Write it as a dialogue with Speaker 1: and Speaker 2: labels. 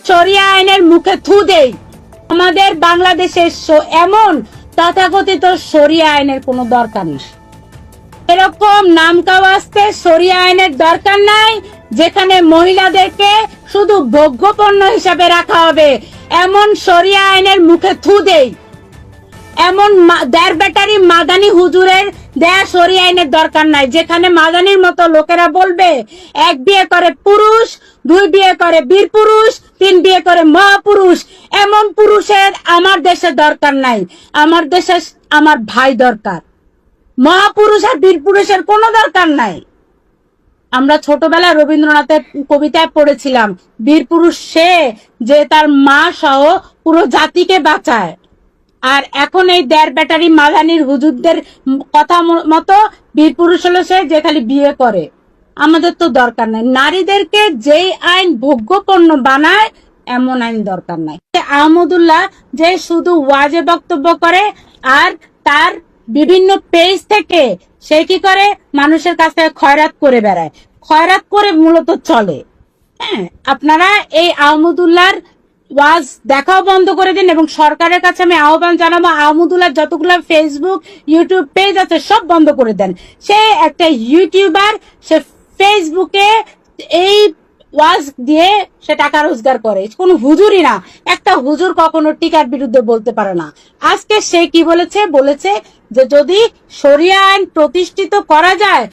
Speaker 1: শরিয়া আইনের মুখে থু দেই। আমাদের বাংলাদেশে এমন তথাকথিত শরিয়া আইনের কোনো দরকার নেই। এরকম নামকাওয়াস্তে শরিয়া আইনের দরকার নাই, যেখানে মহিলাদেরকে শুধু ভোগ্যপণ্য হিসাবে রাখা হবে, এমন শরিয়া আইনের মুখে থু দেই। এমন দেড় ব্যাটারি মাদানি হুজুরের দেয়া শরিয়া আইনের দরকার নাই, যেখানে মাদানির মতো লোকেরা বলবে এক বিয়ে করে পুরুষ, দুই বিয়ে করে বীর পুরুষ, তিন বিয়ে করে মহাপুরুষ। এমন পুরুষের আমার দেশে দরকার নাই। আমার দেশে আমার ভাই দরকার। মহাপুরুষ আর বীর পুরুষের কোনো দরকার নাই। আমরা ছোটবেলায় রবীন্দ্রনাথের কবিতায় পড়েছিলাম, বীর পুরুষ সে যে তার মা সহ পুরো জাতিকে বাঁচায়। আর এখন এই দেড় ব্যাটারি মাদানির হুজুরদের কথা মতো বীর পুরুষ হলো সে যে খালি বিয়ে করে। আমাদের তো দরকার নাই। নারীদেরকে যেই আইন ভোগ্যপণ্য বানায় এমন আইন দরকার নাই। আহমদুল্লাহ যে শুধু ওয়াজে বক্তব্য করে আর তার বিভিন্ন পেজ থেকে সে কি করে, মানুষের কাছ থেকে খয়রাত করে বেড়ায়, খয়রাত করে মূলত চলে। হ্যাঁ, আপনারা এই আহমদুল্লাহর ওয়াজ দেখাও বন্ধ করে দিন এবং সরকারের কাছে আমি আহ্বান জানাবো, আহমদুল্লাহ যতগুলো ফেসবুক ইউটিউব পেজ আছে সব বন্ধ করে দেন। সে একটা ইউটিউবার, সে ফেসবুকে এই ওয়াজ দিয়ে সে টাকা রোজগার করে, কোনো হুজুরই না। একটা হুজুর কখনো টিকার বিরুদ্ধে বলতে পারে না। আজকে সে কি বলেছে, বলেছে যে যদি শরিয়া আইন প্রতিষ্ঠিত করা যায়